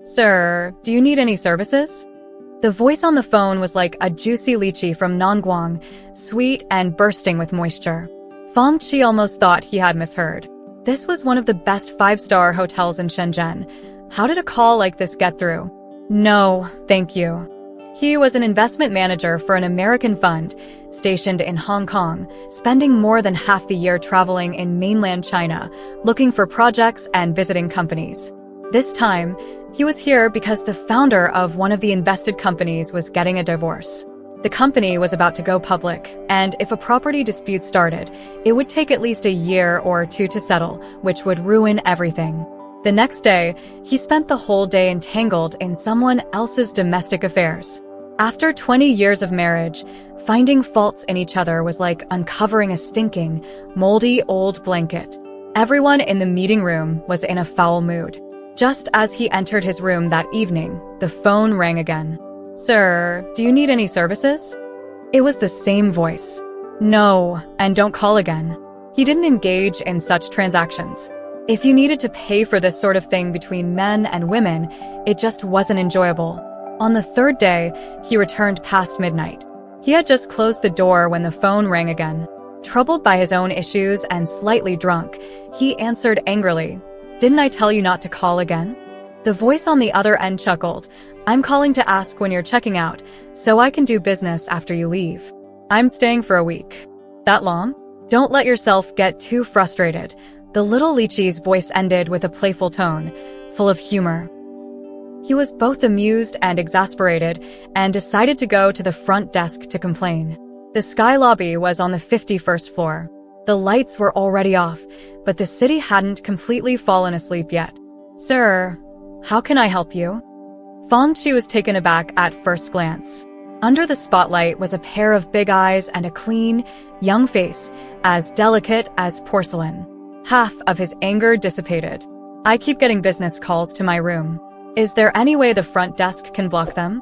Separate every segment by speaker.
Speaker 1: Sir, do you need any services? The voice on the phone was like a juicy lychee from Nangguang, sweet and bursting with moisture. Feng Qi almost thought he had misheard. This was one of the best five-star hotels in Shenzhen. How did a call like this get through? No, thank you. He was an investment manager for an American fund stationed in Hong Kong, spending more than half the year traveling in mainland China, looking for projects and visiting companies. This time, he was here because the founder of one of the invested companies was getting a divorce. The company was about to go public, and if a property dispute started, it would take at least a year or two to settle, which would ruin everything. The next day, he spent the whole day entangled in someone else's domestic affairs. After 20 years of marriage, finding faults in each other was like uncovering a stinking, moldy old blanket. Everyone in the meeting room was in a foul mood. Just as he entered his room that evening, the phone rang again. Sir, do you need any services? It was the same voice. No, and don't call again. He didn't engage in such transactions. If you needed to pay for this sort of thing between men and women, it just wasn't enjoyable. On the third day, he returned past midnight. He had just closed the door when the phone rang again. Troubled by his own issues and slightly drunk, he answered angrily. Didn't I tell you not to call again? The voice on the other end chuckled. I'm calling to ask when you're checking out, so I can do business after you leave. I'm staying for a week. That long? Don't let yourself get too frustrated. The little lychee's voice ended with a playful tone, full of humor. He was both amused and exasperated and decided to go to the front desk to complain. The Sky Lobby was on the 51st floor. The lights were already off, but the city hadn't completely fallen asleep yet. Sir, how can I help you? Feng Qiongzi was taken aback at first glance. Under the spotlight was a pair of big eyes and a clean, young face, as delicate as porcelain. Half of his anger dissipated. I keep getting business calls to my room. Is there any way the front desk can block them?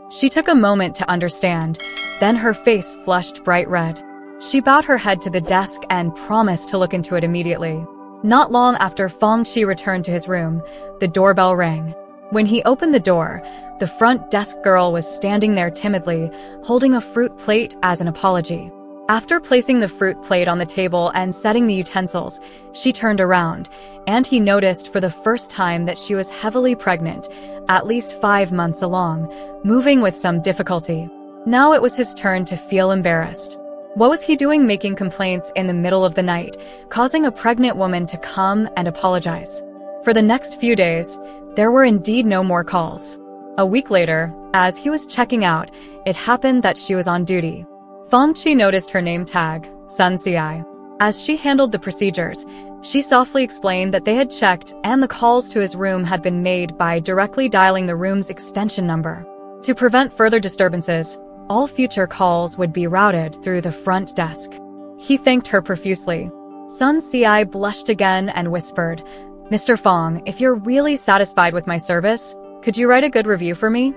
Speaker 1: She took a moment to understand, then her face flushed bright red. She bowed her head to the desk and promised to look into it immediately. Not long after Feng Qiongzi returned to his room, the doorbell rang. When he opened the door, the front desk girl was standing there timidly, holding a fruit plate as an apology. After placing the fruit plate on the table and setting the utensils, she turned around, and he noticed for the first time that she was heavily pregnant, at least 5 months along, moving with some difficulty. Now it was his turn to feel embarrassed. What was he doing making complaints in the middle of the night, causing a pregnant woman to come and apologize? For the next few days, there were indeed no more calls. A week later, as he was checking out, it happened that she was on duty. Feng Qiongzi noticed her name tag, Sun Ci. As she handled the procedures, she softly explained that they had checked and the calls to his room had been made by directly dialing the room's extension number. To prevent further disturbances, all future calls would be routed through the front desk. He thanked her profusely. Sun Ci blushed again and whispered, Mr. Feng, if you're really satisfied with my service, could you write a good review for me?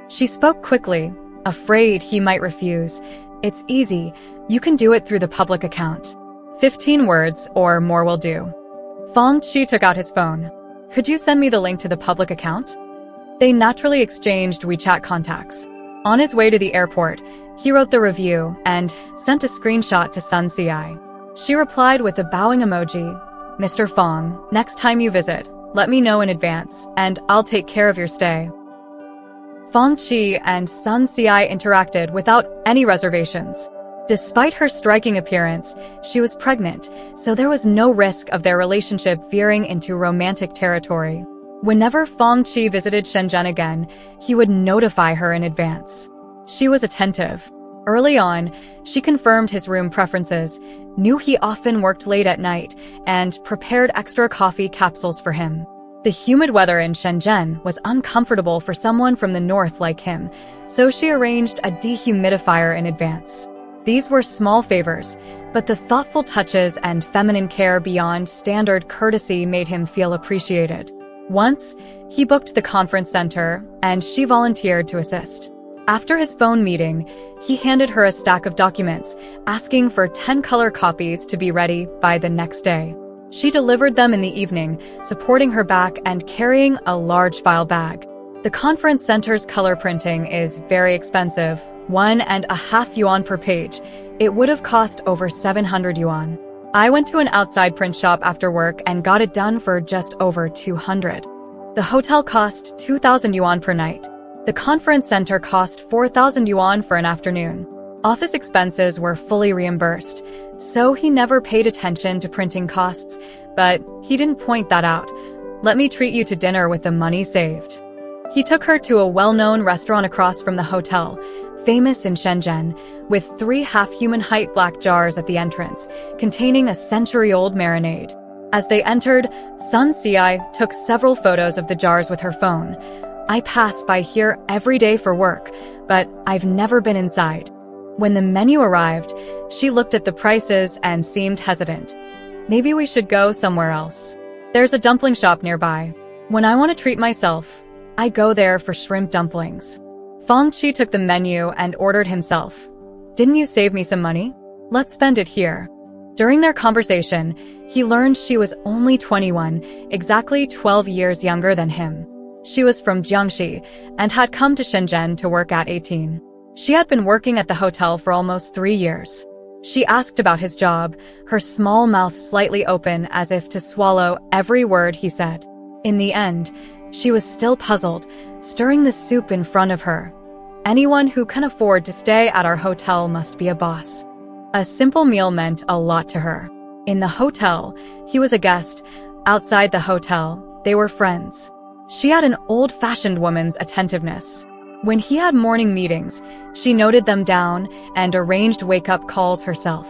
Speaker 1: She spoke quickly, afraid he might refuse. It's easy. You can do it through the public account. 15 words or more will do. Feng Qiongzi took out his phone. Could you send me the link to the public account? They naturally exchanged WeChat contacts. On his way to the airport, he wrote the review and sent a screenshot to Sun Ci. She replied with a bowing emoji. Mr. Feng, next time you visit, let me know in advance, and I'll take care of your stay. Feng Qiongzi and Sun Ci interacted without any reservations. Despite her striking appearance, she was pregnant, so there was no risk of their relationship veering into romantic territory. Whenever Feng Qiongzi visited Shenzhen again, he would notify her in advance. She was attentive. Early on, she confirmed his room preferences, knew he often worked late at night, and prepared extra coffee capsules for him. The humid weather in Shenzhen was uncomfortable for someone from the north like him, so she arranged a dehumidifier in advance. These were small favors, but the thoughtful touches and feminine care beyond standard courtesy made him feel appreciated. Once, he booked the conference center, and she volunteered to assist. After his phone meeting, he handed her a stack of documents, asking for 10 color copies to be ready by the next day. She delivered them in the evening, supporting her back and carrying a large file bag. The conference center's color printing is very expensive, 1.5 yuan per page. It would have cost over 700 yuan. I went to an outside print shop after work and got it done for just over 200. The hotel cost 2,000 yuan per night. The conference center cost 4,000 yuan for an afternoon. Office expenses were fully reimbursed, so he never paid attention to printing costs, but he didn't point that out. Let me treat you to dinner with the money saved. He took her to a well-known restaurant across from the hotel, famous in Shenzhen, with 3 half-human-height black jars at the entrance, containing a century-old marinade. As they entered, Sun Xiai took several photos of the jars with her phone. I pass by here every day for work, but I've never been inside. When the menu arrived, she looked at the prices and seemed hesitant. Maybe we should go somewhere else. There's a dumpling shop nearby. When I want to treat myself, I go there for shrimp dumplings. Feng Qi took the menu and ordered himself. Didn't you save me some money? Let's spend it here. During their conversation, he learned she was only 21, exactly 12 years younger than him. She was from Jiangxi and had come to Shenzhen to work at 18. She had been working at the hotel for almost 3 years. She asked about his job, her small mouth slightly open as if to swallow every word he said. In the end, she was still puzzled, stirring the soup in front of her. Anyone who can afford to stay at our hotel must be a boss. A simple meal meant a lot to her. In the hotel, he was a guest. Outside the hotel, they were friends. She had an old-fashioned woman's attentiveness. When he had morning meetings, she noted them down and arranged wake-up calls herself.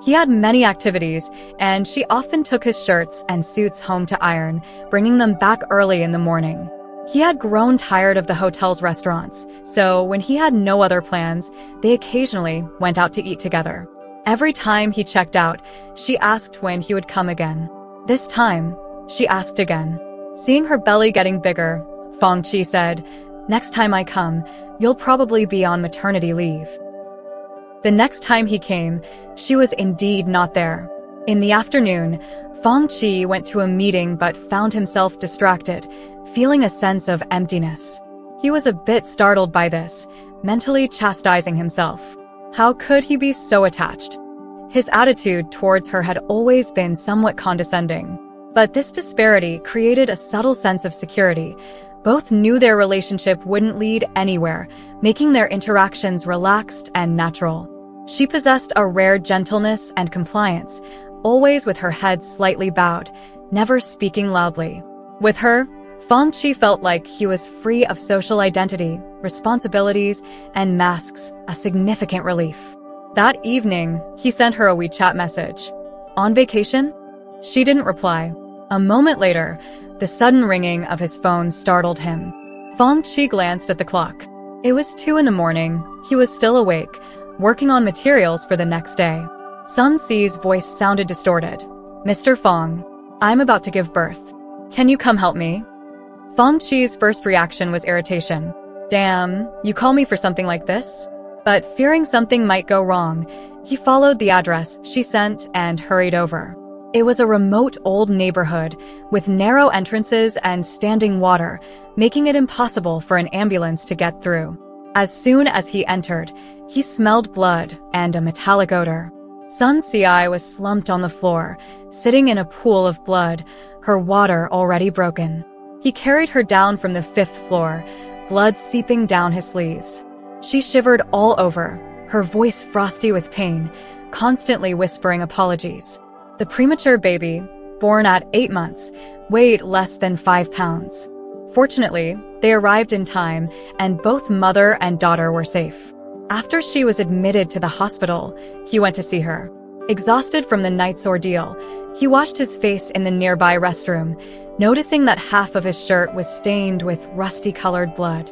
Speaker 1: He had many activities, and she often took his shirts and suits home to iron, bringing them back early in the morning. He had grown tired of the hotel's restaurants, so when he had no other plans, they occasionally went out to eat together. Every time he checked out, she asked when he would come again. This time, she asked again. Seeing her belly getting bigger, Feng Qi said, "Next time I come, you'll probably be on maternity leave." The next time he came, she was indeed not there. In the afternoon, Feng Qi went to a meeting but found himself distracted, feeling a sense of emptiness. He was a bit startled by this, mentally chastising himself. How could he be so attached? His attitude towards her had always been somewhat condescending. But this disparity created a subtle sense of security. Both knew their relationship wouldn't lead anywhere, making their interactions relaxed and natural. She possessed a rare gentleness and compliance, always with her head slightly bowed, never speaking loudly. With her, Feng Qi felt like he was free of social identity, responsibilities, and masks, a significant relief. That evening, he sent her a WeChat message. On vacation? She didn't reply. A moment later, the sudden ringing of his phone startled him. Feng Qi glanced at the clock. It was 2 a.m. He was still awake, working on materials for the next day. Sun Xi's voice sounded distorted. "Mr. Feng, I'm about to give birth. Can you come help me?" Feng Qi's first reaction was irritation. Damn, you call me for something like this? But fearing something might go wrong, he followed the address she sent and hurried over. It was a remote old neighborhood with narrow entrances and standing water, making it impossible for an ambulance to get through. As soon as he entered, he smelled blood and a metallic odor. Sun Xiai was slumped on the floor, sitting in a pool of blood, her water already broken. He carried her down from the 5th floor, blood seeping down his sleeves. She shivered all over, her voice frosty with pain, constantly whispering apologies. The premature baby, born at 8 months, weighed less than 5 pounds. Fortunately, they arrived in time, and both mother and daughter were safe. After she was admitted to the hospital, he went to see her. Exhausted from the night's ordeal, he washed his face in the nearby restroom, noticing that half of his shirt was stained with rusty-colored blood.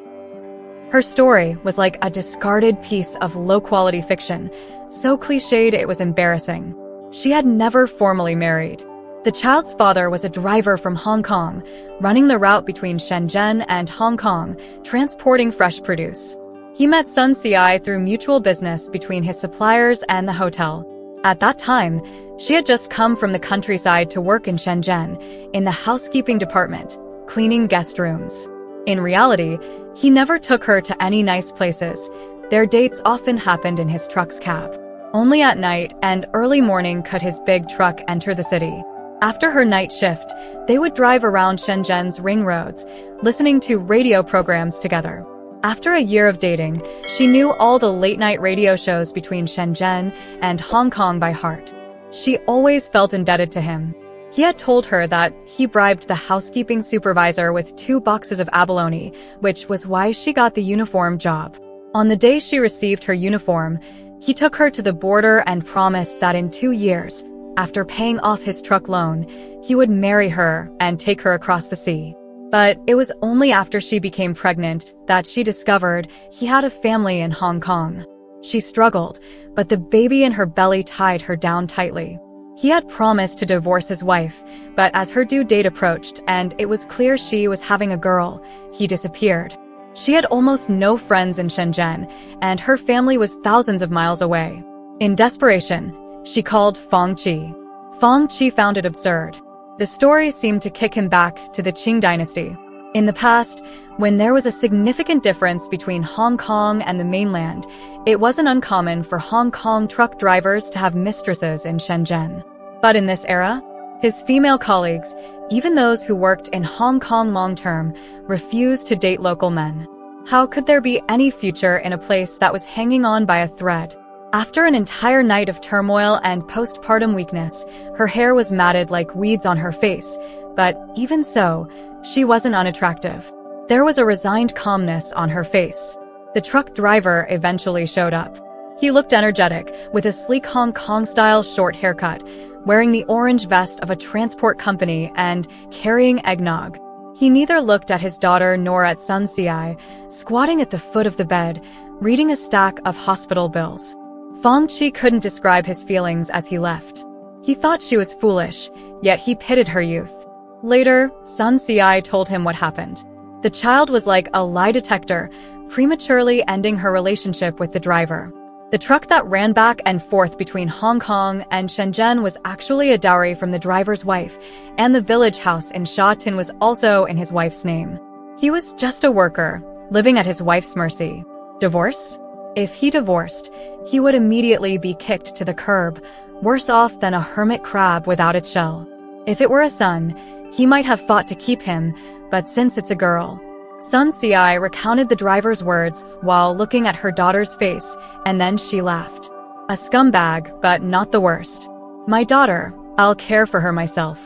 Speaker 1: Her story was like a discarded piece of low-quality fiction, so cliched it was embarrassing. She had never formally married. The child's father was a driver from Hong Kong, running the route between Shenzhen and Hong Kong, transporting fresh produce. He met Sun Xiai through mutual business between his suppliers and the hotel. At that time, She had just come from the countryside to work in Shenzhen, in the housekeeping department, cleaning guest rooms. In reality, he never took her to any nice places. Their dates often happened in his truck's cab. Only at night and early morning could his big truck enter the city. After her night shift, they would drive around Shenzhen's ring roads, listening to radio programs together. After a year of dating, she knew all the late-night radio shows between Shenzhen and Hong Kong by heart. She always felt indebted to him. He had told her that he bribed the housekeeping supervisor with 2 boxes of abalone, which was why she got the uniform job. On the day she received her uniform, he took her to the border and promised that in 2 years, after paying off his truck loan, he would marry her and take her across the sea. But it was only after she became pregnant that she discovered he had a family in Hong Kong. She struggled, but the baby in her belly tied her down tightly. He had promised to divorce his wife, but as her due date approached and it was clear she was having a girl, he disappeared. She had almost no friends in Shenzhen, and her family was thousands of miles away. In desperation, she called Feng Qi. Feng Qi found it absurd. The story seemed to kick him back to the Qing dynasty. In the past, when there was a significant difference between Hong Kong and the mainland, it wasn't uncommon for Hong Kong truck drivers to have mistresses in Shenzhen. But in this era, his female colleagues, even those who worked in Hong Kong long-term, refused to date local men. How could there be any future in a place that was hanging on by a thread? After an entire night of turmoil and postpartum weakness, her hair was matted like weeds on her face, but even so, she wasn't unattractive. There was a resigned calmness on her face. The truck driver eventually showed up. He looked energetic, with a sleek Hong Kong-style short haircut, wearing the orange vest of a transport company and carrying eggnog. He neither looked at his daughter nor at Sun Xiai, squatting at the foot of the bed, reading a stack of hospital bills. Feng Qi couldn't describe his feelings as he left. He thought she was foolish, yet he pitied her youth. Later, Sun Xiai told him what happened. The child was like a lie detector, prematurely ending her relationship with the driver. The truck that ran back and forth between Hong Kong and Shenzhen was actually a dowry from the driver's wife, and the village house in Sha Tin was also in his wife's name. He was just a worker, living at his wife's mercy. Divorce? If he divorced, he would immediately be kicked to the curb, worse off than a hermit crab without its shell. If it were a son, he might have fought to keep him, but since it's a girl. Sun Xiai recounted the driver's words while looking at her daughter's face, and then she laughed. A scumbag, but not the worst. My daughter, I'll care for her myself.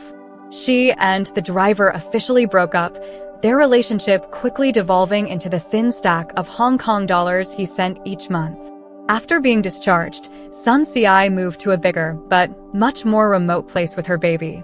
Speaker 1: She and the driver officially broke up, their relationship quickly devolving into the thin stack of Hong Kong dollars he sent each month. After being discharged, Sun Xiai moved to a bigger, but much more remote place with her baby.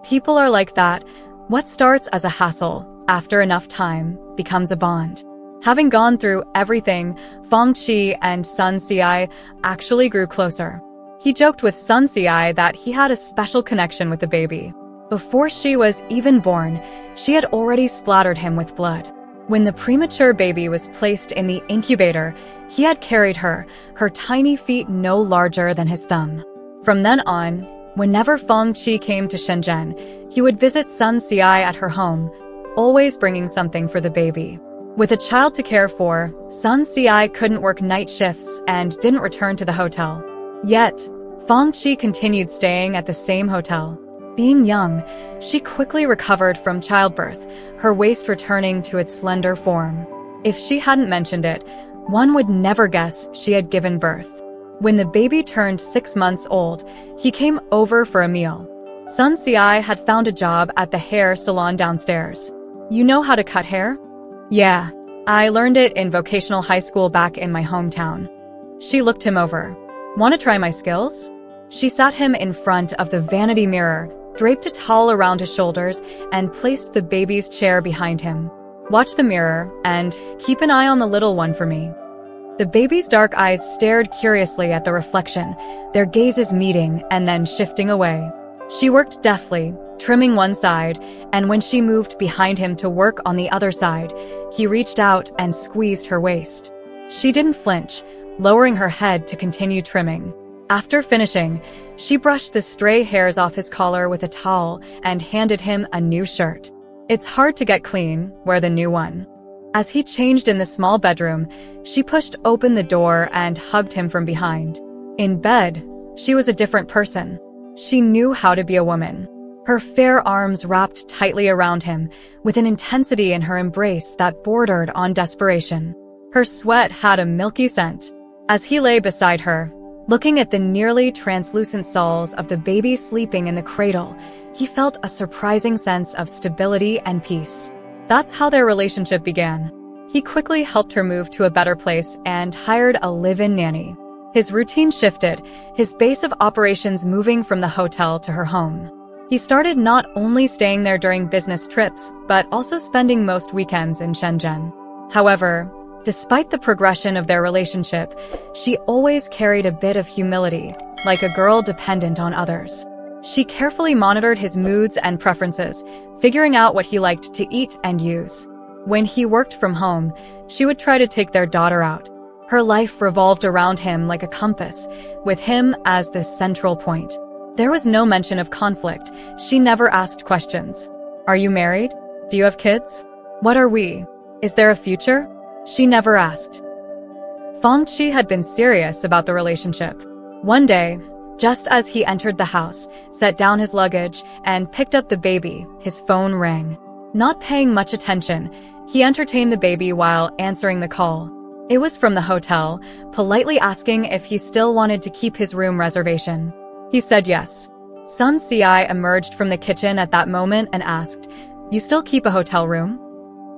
Speaker 1: People are like that. What starts as a hassle, after enough time, becomes a bond. Having gone through everything, Feng Qi and Sun Xiai actually grew closer. He joked with Sun Xiai that he had a special connection with the baby. Before she was even born, she had already splattered him with blood. When the premature baby was placed in the incubator, he had carried her, her tiny feet no larger than his thumb. From then on, whenever Feng Qi came to Shenzhen, he would visit Sun Xiai at her home, always bringing something for the baby. With a child to care for, Sun Xiai couldn't work night shifts and didn't return to the hotel. Yet, Feng Qi continued staying at the same hotel. Being young, she quickly recovered from childbirth, her waist returning to its slender form. If she hadn't mentioned it, one would never guess she had given birth. When the baby turned 6 months old, he came over for a meal. Sun Xiai had found a job at the hair salon downstairs. You know how to cut hair? Yeah, I learned it in vocational high school back in my hometown. She looked him over. Want to try my skills? She sat him in front of the vanity mirror, draped a towel around his shoulders, and placed the baby's chair behind him. Watch the mirror, and keep an eye on the little one for me. The baby's dark eyes stared curiously at the reflection, their gazes meeting and then shifting away. She worked deftly, trimming one side, and when she moved behind him to work on the other side, he reached out and squeezed her waist. She didn't flinch, lowering her head to continue trimming. After finishing, She brushed the stray hairs off his collar with a towel and handed him a new shirt. It's hard to get clean, wear the new one. As he changed in the small bedroom, she pushed open the door and hugged him from behind. In bed, she was a different person. She knew how to be a woman. Her fair arms wrapped tightly around him, with an intensity in her embrace that bordered on desperation. Her sweat had a milky scent. As he lay beside her, looking at the nearly translucent soles of the baby sleeping in the cradle, he felt a surprising sense of stability and peace. That's how their relationship began. He quickly helped her move to a better place and hired a live-in nanny. His routine shifted, his base of operations moving from the hotel to her home. He started not only staying there during business trips, but also spending most weekends in Shenzhen. However, despite the progression of their relationship, she always carried a bit of humility, like a girl dependent on others. She carefully monitored his moods and preferences, figuring out what he liked to eat and use. When he worked from home, she would try to take their daughter out. Her life revolved around him like a compass, with him as the central point. There was no mention of conflict. She never asked questions. Are you married? Do you have kids? What are we? Is there a future? She never asked. Feng Qiongzi had been serious about the relationship. One day, just as he entered the house, set down his luggage, and picked up the baby, his phone rang. Not paying much attention, he entertained the baby while answering the call. It was from the hotel, politely asking if he still wanted to keep his room reservation. He said yes. Sun Xiai emerged from the kitchen at that moment and asked, "You still keep a hotel room?"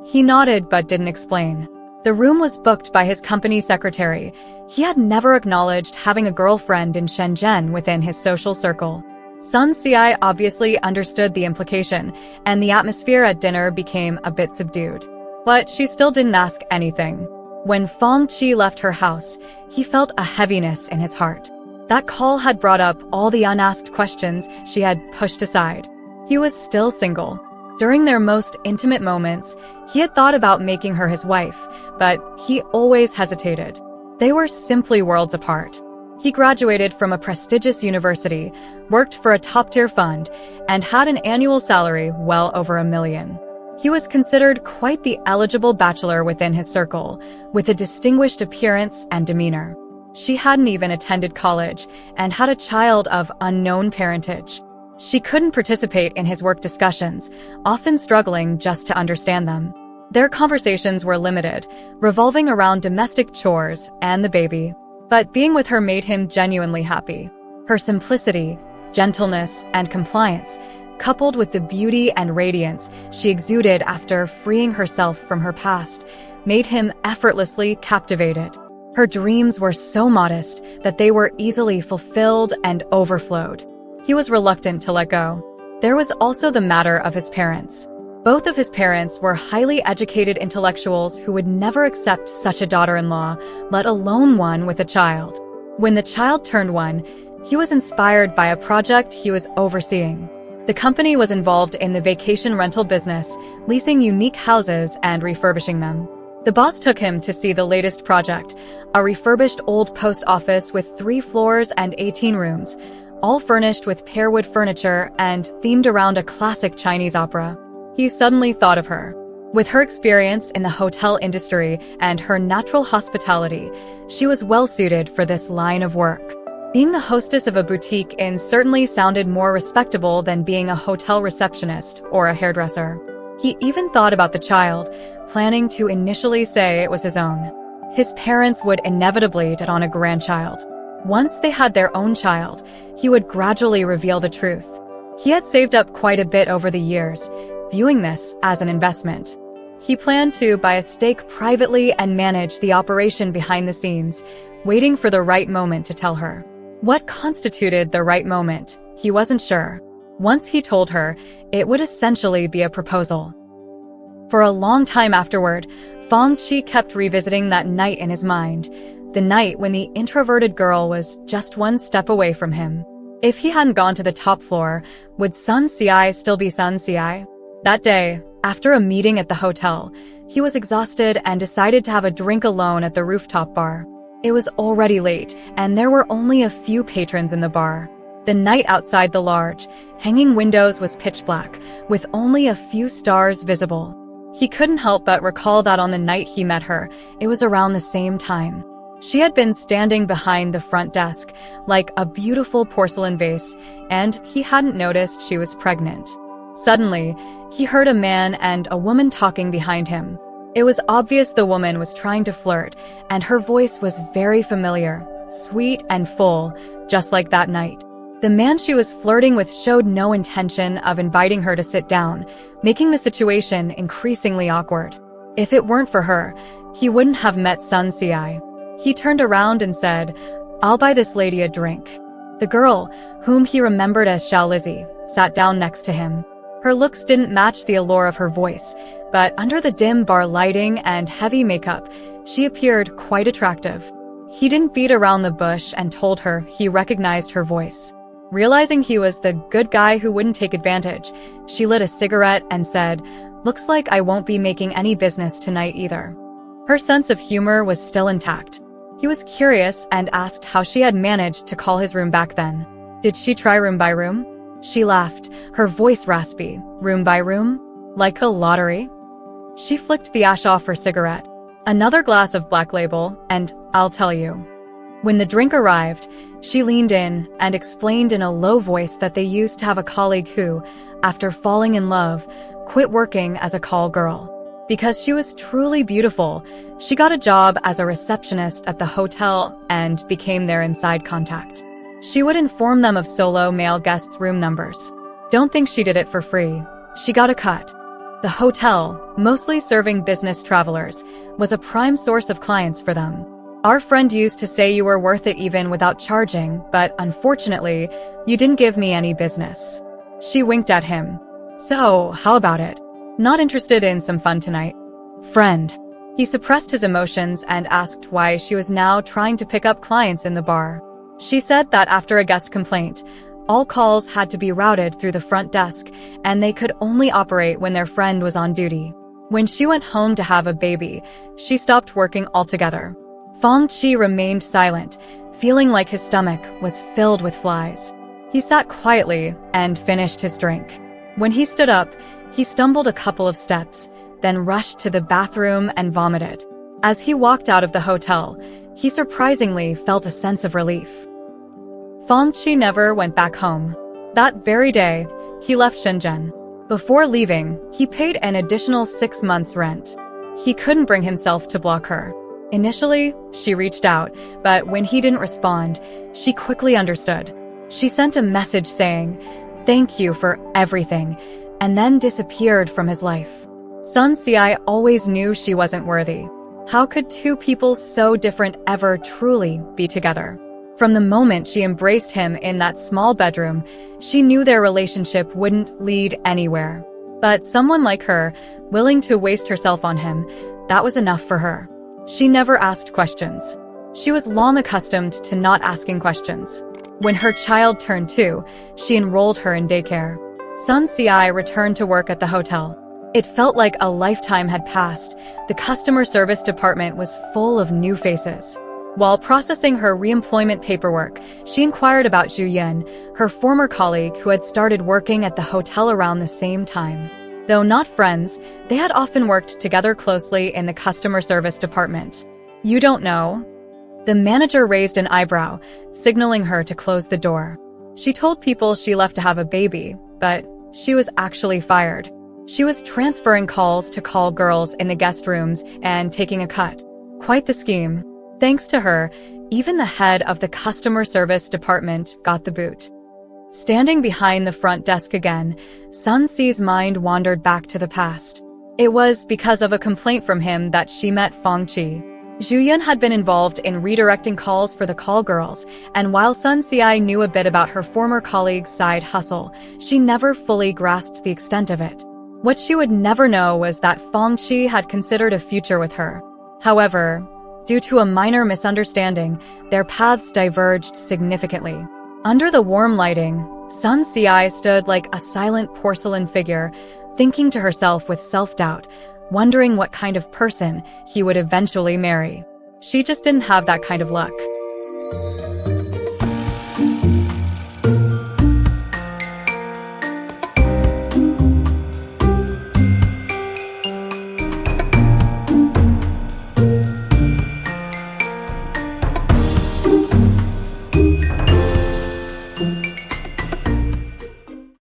Speaker 1: He nodded but didn't explain. The room was booked by his company secretary. He had never acknowledged having a girlfriend in Shenzhen within his social circle. Sun Xiai obviously understood the implication, and the atmosphere at dinner became a bit subdued. But she still didn't ask anything. When Feng Qiongzi left her house, he felt a heaviness in his heart. That call had brought up all the unasked questions she had pushed aside. He was still single. During their most intimate moments, he had thought about making her his wife, but he always hesitated. They were simply worlds apart. He graduated from a prestigious university, worked for a top-tier fund, and had an annual salary well over $1 million. He was considered quite the eligible bachelor within his circle, with a distinguished appearance and demeanor. She hadn't even attended college and had a child of unknown parentage. She couldn't participate in his work discussions, often struggling just to understand them. Their conversations were limited, revolving around domestic chores and the baby. But being with her made him genuinely happy. Her simplicity, gentleness, and compliance, coupled with the beauty and radiance she exuded after freeing herself from her past, made him effortlessly captivated. Her dreams were so modest that they were easily fulfilled and overflowed. He was reluctant to let go. There was also the matter of his parents. Both of his parents were highly educated intellectuals who would never accept such a daughter-in-law, let alone one with a child. When the child turned 1, he was inspired by a project he was overseeing. The company was involved in the vacation rental business, leasing unique houses and refurbishing them. The boss took him to see the latest project, a refurbished old post office with 3 floors and 18 rooms, all furnished with pearwood furniture and themed around a classic Chinese opera. He suddenly thought of her. With her experience in the hotel industry and her natural hospitality, she was well suited for this line of work. Being the hostess of a boutique inn certainly sounded more respectable than being a hotel receptionist or a hairdresser. He even thought about the child, planning to initially say it was his own. His parents would inevitably get on a grandchild. Once they had their own child, he would gradually reveal the truth. He had saved up quite a bit over the years, viewing this as an investment. He planned to buy a stake privately and manage the operation behind the scenes, waiting for the right moment to tell her. What constituted the right moment, he wasn't sure. Once he told her, it would essentially be a proposal. For a long time afterward, Feng Qiongzi kept revisiting that night in his mind, the night when the introverted girl was just one step away from him. If he hadn't gone to the top floor, would Sun Xiai still be Sun Xiai? That day, after a meeting at the hotel, he was exhausted and decided to have a drink alone at the rooftop bar. It was already late, and there were only a few patrons in the bar. The night outside the large, hanging windows was pitch black, with only a few stars visible. He couldn't help but recall that on the night he met her, it was around the same time. She had been standing behind the front desk, like a beautiful porcelain vase, and he hadn't noticed she was pregnant. Suddenly, he heard a man and a woman talking behind him. It was obvious the woman was trying to flirt, and her voice was very familiar, sweet and full, just like that night. The man she was flirting with showed no intention of inviting her to sit down, making the situation increasingly awkward. If it weren't for her, he wouldn't have met Sun Xiai. He turned around and said, "I'll buy this lady a drink." The girl, whom he remembered as Xiao Lizzie, sat down next to him. Her looks didn't match the allure of her voice, but under the dim bar lighting and heavy makeup, she appeared quite attractive. He didn't beat around the bush and told her he recognized her voice. Realizing he was the good guy who wouldn't take advantage, she lit a cigarette and said, "Looks like I won't be making any business tonight either." Her sense of humor was still intact. He was curious and asked how she had managed to call his room back then. Did she try room by room? She laughed, her voice raspy. Room by room? Like a lottery? She flicked the ash off her cigarette. Another glass of Black Label, and I'll tell you. When the drink arrived, she leaned in and explained in a low voice that they used to have a colleague who, after falling in love, quit working as a call girl. Because she was truly beautiful, she got a job as a receptionist at the hotel and became their inside contact. She would inform them of solo male guests' room numbers. Don't think she did it for free. She got a cut. The hotel, mostly serving business travelers, was a prime source of clients for them. Our friend used to say you were worth it even without charging, but unfortunately, you didn't give me any business. She winked at him. So, how about it? Not interested in some fun tonight? Friend. He suppressed his emotions and asked why she was now trying to pick up clients in the bar. She said that after a guest complaint, all calls had to be routed through the front desk, and they could only operate when their friend was on duty. When she went home to have a baby, she stopped working altogether. Feng Qiongzi remained silent, feeling like his stomach was filled with flies. He sat quietly and finished his drink. When he stood up, he stumbled a couple of steps, then rushed to the bathroom and vomited. As he walked out of the hotel, he surprisingly felt a sense of relief. Feng Qiongzi never went back home. That very day, he left Shenzhen. Before leaving, he paid an additional 6 months' rent. He couldn't bring himself to block her. Initially, she reached out, but when he didn't respond, she quickly understood. She sent a message saying, "Thank you for everything," and then disappeared from his life. Sun Xiai always knew she wasn't worthy. How could two people so different ever truly be together? From the moment she embraced him in that small bedroom, she knew their relationship wouldn't lead anywhere. But someone like her, willing to waste herself on him, that was enough for her. She never asked questions. She was long accustomed to not asking questions. When her child turned 2, she enrolled her in daycare. Sun Xiai returned to work at the hotel. It felt like a lifetime had passed. The customer service department was full of new faces. While processing her reemployment paperwork, she inquired about Zhu Yun, her former colleague who had started working at the hotel around the same time. Though not friends, they had often worked together closely in the customer service department. "You don't know?" The manager raised an eyebrow, signaling her to close the door. She told people she left to have a baby, but she was actually fired. She was transferring calls to call girls in the guest rooms and taking a cut. Quite the scheme. Thanks to her, even the head of the customer service department got the boot. Standing behind the front desk again, Sun Xi's mind wandered back to the past. It was because of a complaint from him that she met Feng Qiongzi. Zhu Yun had been involved in redirecting calls for the call girls, and while Sun Xiai knew a bit about her former colleague's side hustle, she never fully grasped the extent of it. What she would never know was that Feng Qiongzi had considered a future with her. However, due to a minor misunderstanding, their paths diverged significantly. Under the warm lighting, Sun Xiai stood like a silent porcelain figure, thinking to herself with self-doubt, wondering what kind of person he would eventually marry. She just didn't have that kind of luck.